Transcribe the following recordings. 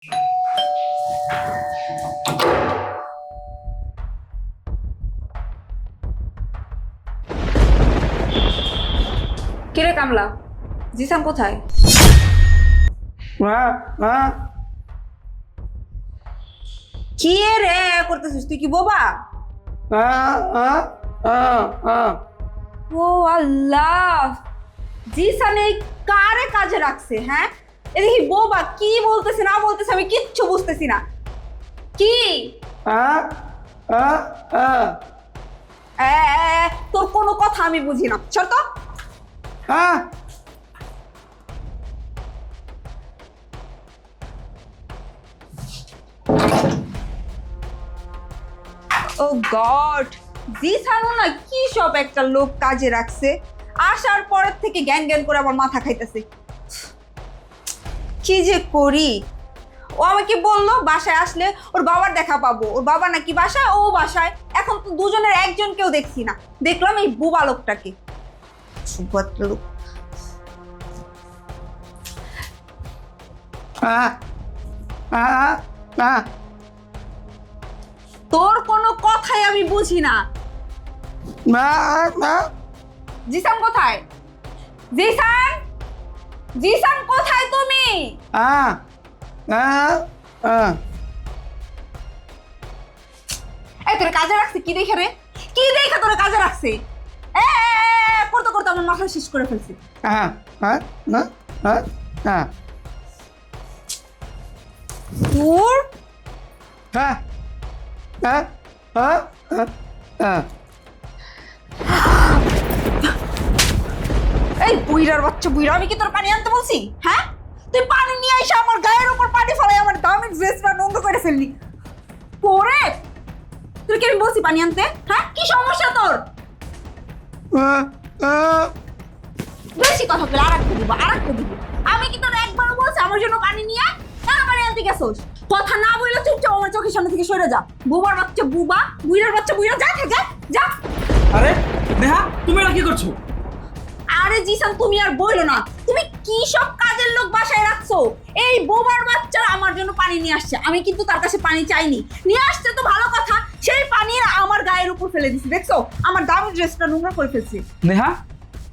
কিরে কামলা, জিসান কোথায়? কি রে করতেছিস তুই? কি বোবা? ও আল্লাহ, জিসান এই কারে কাজে রাখছে? হ্যাঁ, এদিকে বোবা কি বলতেছে না বলতেছে আমি কিচ্ছু বুঝতেছি না। কি তোর কোনো কথা আমি বুঝি না, চল তো। ও গড, জিসানও না কি সব একটা লোক কাজে রাখছে। আসার পরের থেকে জ্ঞান জ্ঞান করে আমার মাথা খাইতেছে। কি যে করি? ও আমাকে বললো বাসায় আসলে ওর বাবার দেখা পাবো, ওর বাবা নাকি বাসায়, ও বাসায়। এখন তো দুজনের একজনকেও দেখছি না, দেখলাম এই বুবা লোকটাকে। সুভদ্র লোক। তোর কোনো কথাই আমি বুঝি না। জিসান কোথায়? জিসান, জিসান কোথায় তুমি? এই তোর কাজে রাখছে কি দেখে রে? কি দেখে তোর কাজে রাখছে? করতে করতে আমার মাথা শেষ করে ফেলছি। তোর এই বুইড়ার বাচ্চা বুইড়া, আমি কি তোর পানি আনতে বলছি? হ্যাঁ, তুই পানি নিয়ে এসে আমার গায়ের উপর পানি ফেলাই আমার দামি ড্রেসটা নোংরা করে ফেললি। পরে তুই কি আমি বলছি পানি আনতে? হ্যাঁ, কি সমস্যা তোর? বেশি কথা বলে আরেকটা দিব, আরেকটা দিব। আমি কি তোর একবারও বলছি আমার জন্য পানি নিয়ে আয়? কেন পানি আনতে গেছোস? কথা না বললে চুপচাপ আমার চোখের সামনে থেকে সরে যা। বুবার বাচ্চা বুবা, বুইড়ার বাচ্চা বুইড়া, যা থেকে যা। আরে নেহা, তুমি এটা কি করছো? আরে জিসান, তুমি আর বইলো না। তুমি কি সব কাজের লোক বাসায় রাখছো? এই বোবার বাচ্চা আমার জন্য পানি নিয়ে আসছে, আমি কিন্তু তার কাছে পানি চাইনি। নিয়ে আসছে তো ভালো কথা, সেই পানি আমার গায়ের উপর ফেলে দিছি। দেখছো আমার দামি ড্রেসটা নোংরা করে ফেলছি। নেহা,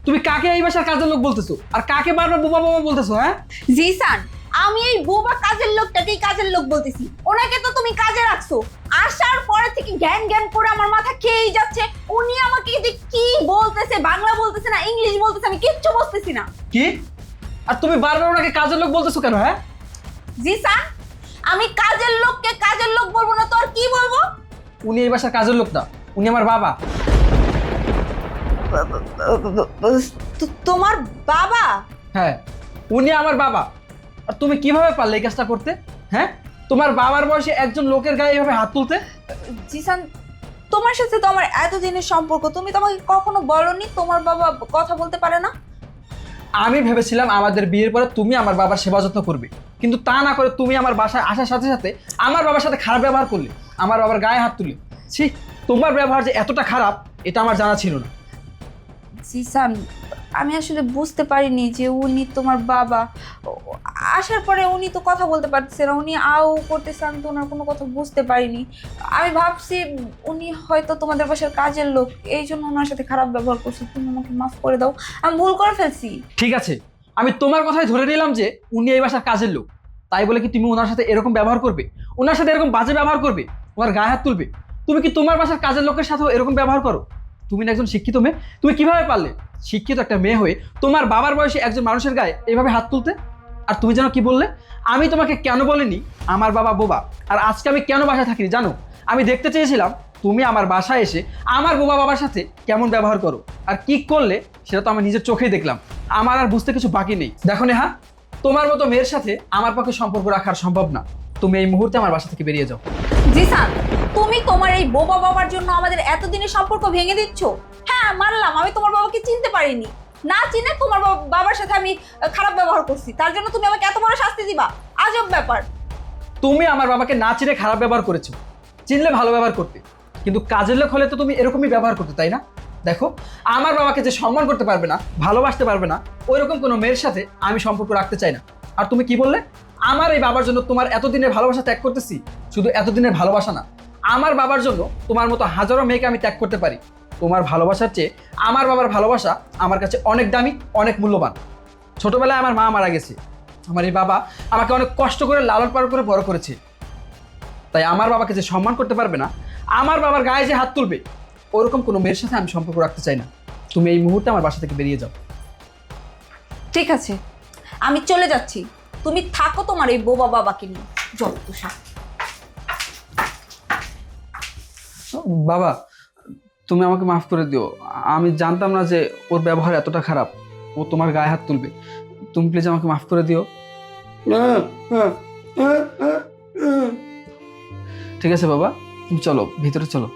তুমি কাকে এই বাসার কাজের লোক বলতেছো আর কাকে বারবার বোবা বোবা বলতেছো? হ্যাঁ জিসান, আমি এই বোবা কাজের লোকটাকেই কাজের লোক বলতেছি। ওনাকে তো তুমি কাজে রাখছো। আসার পরে থেকে জ্ঞান জ্ঞান করে আমার মাথা খেয়েই যাচ্ছে। উনি আমাকে যে কি বলতেছে, বাংলা বলতেছে না ইংলিশ বলতেছে, আমি কিচ্ছু বুঝতেছি না। কি? আর তুমি বারবার ওনাকে কাজের লোক বলতেছো কেন? হ্যাঁ জিসান, আমি কাজের লোককে কাজের লোক বলবো না তো আর কি বলবো? উনি এই বাসার কাজের লোক না, উনি আমার বাবা। তোমার বাবা? হ্যাঁ, উনি আমার বাবা। আর তুমি কিভাবে পারলে এই কাজটা করতে? হ্যাঁ, তোমার বাবার বয়সে একজন লোকের গায়ে এভাবে হাত তুলতে? জিসান, তোমার সাথে তো আমার এতদিনের সম্পর্ক, তুমি তো আমাকে কখনো বলনি তোমার বাবা কথা বলতে পারে না। আমি ভেবেছিলাম আমাদের বিয়ের পরে তুমি আমার বাবার সেবা যত্ন করবে, কিন্তু তা না করে তুমি আমার বাসায় আসার সাথে সাথে আমার বাবার সাথে খারাপ ব্যবহার করলে, আমার বাবার গায়ে হাত তুলে। ছি, তোমার ব্যবহার যে এতটা খারাপ এটা আমার জানা ছিল না। জিসান, আমি আসলে বুঝতে পারিনি যে উনি তোমার বাবা। আসার পরে উনি তো কথা বলতে পারতেছে না, উনি আও করতেছে, আমি তো ওনার কোনো কথা বুঝতে পারিনি। আমি ভাবছি উনি হয়তো তোমাদের বাসার কাজের লোক, এই জন্য ওনার সাথে খারাপ ব্যবহার করছে। তুমি আমাকে মাফ করে দাও, আমি ভুল করে ফেলছি। ঠিক আছে, আমি তোমার কথাই ধরে নিলাম যে উনি এই বাসার কাজের লোক, তাই বলে কি তুমি ওনার সাথে এরকম ব্যবহার করবে? ওনার সাথে এরকম বাজে ব্যবহার করবে, ওনার গায়ে হাত তুলবে? তুমি কি তোমার বাসার কাজের লোকের সাথেও এরকম ব্যবহার করো? তুমি না একজন শিক্ষিত মেয়ে, তুমি কিভাবে পারলে শিক্ষিত একটা মেয়ে হয়ে তোমার বাবার বয়সে একজন মানুষের গায়ে এইভাবে হাত তুলতে? আর তুমি যেন কি বললে, আমি তোমাকে কেন বলিনি আমার বাবা বোবা? আর আজকে আমি কেন বাসায় থাকিনি জানো? আমি দেখতে চেয়েছিলাম তুমি আমার বাসায় এসে আমার বোবা বাবার সাথে কেমন ব্যবহার করো, আর কি করলে সেটা তো আমি নিজের চোখেই দেখলাম। আমার আর বুঝতে কিছু বাকি নেই। দেখো নেহা, তোমার মতো মেয়ের সাথে আমার পক্ষে সম্পর্ক রাখা সম্ভব না। তুমি এই মুহূর্তে আমার বাসা থেকে বেরিয়ে যাও। জিসান, তুমি তোমার এই বোবা বাবার জন্য আমাদের এতদিনের সম্পর্ক ভেঙে দিচ্ছ। হ্যাঁ মানলাম, আমি তোমার বাবাকে চিনতে পারিনি, না চিনে তোমার বাবার সাথে আমি খারাপ ব্যবহার করছি, তার জন্য তুমি আমাকে এত বড় শাস্তি দিবা? আজব ব্যাপার। তুমি আমার বাবাকে না চিনে খারাপ ব্যবহার করেছো, চিনলে ভালো ব্যবহার করতে। কিন্তু কাজের লোক হলে তো তুমি এরকমই ব্যবহার করতে, তাই না? দেখো, আমার বাবাকে যে সম্মান করতে পারবে না, ভালোবাসতে পারবে না, ওইরকম কোনো মেয়ের সাথে আমি সম্পর্ক রাখতে চাই না। আর তুমি কি বললে? আমার এই বাবার জন্য তোমার এতদিনের ভালোবাসা ত্যাগ করতেছি। শুধু এতদিনের ভালোবাসা না, আমার বাবার জন্য তোমার মতো হাজারো মেয়েকে আমি ত্যাগ করতে পারি। তোমার ভালোবাসার চেয়ে আমার বাবার ভালোবাসা আমার কাছে অনেক দামি, অনেক মূল্যবান। ছোটবেলায় আমার মা মারা গেছে, আমার এই বাবা আমাকে অনেক কষ্ট করে লালন পালন করে বড় করেছে। তাই আমার বাবাকে যে সম্মান করতে পারবে না, আমার বাবার গায়ে যে হাত তুলবে, ওরকম কোনো মেয়ের সাথে আমি সম্পর্ক রাখতে চাই না। তুমি এই মুহূর্তে আমার বাসা থেকে বেরিয়ে যাও। ঠিক আছে, আমি চলে যাচ্ছি, তুমি থাকো তোমার এই বোবা বাবাকে নিয়ে। যত সব। বাবা, তুমি আমাকে মাফ করে দিও। আমি জানতাম না যে ওর ব্যবহার এতটা খারাপ, ও তোমার গায়ে হাত তুলবে। তুমি প্লিজ আমাকে মাফ করে দিও। ঠিক আছে বাবা, তুমি চলো, ভিতরে চলো।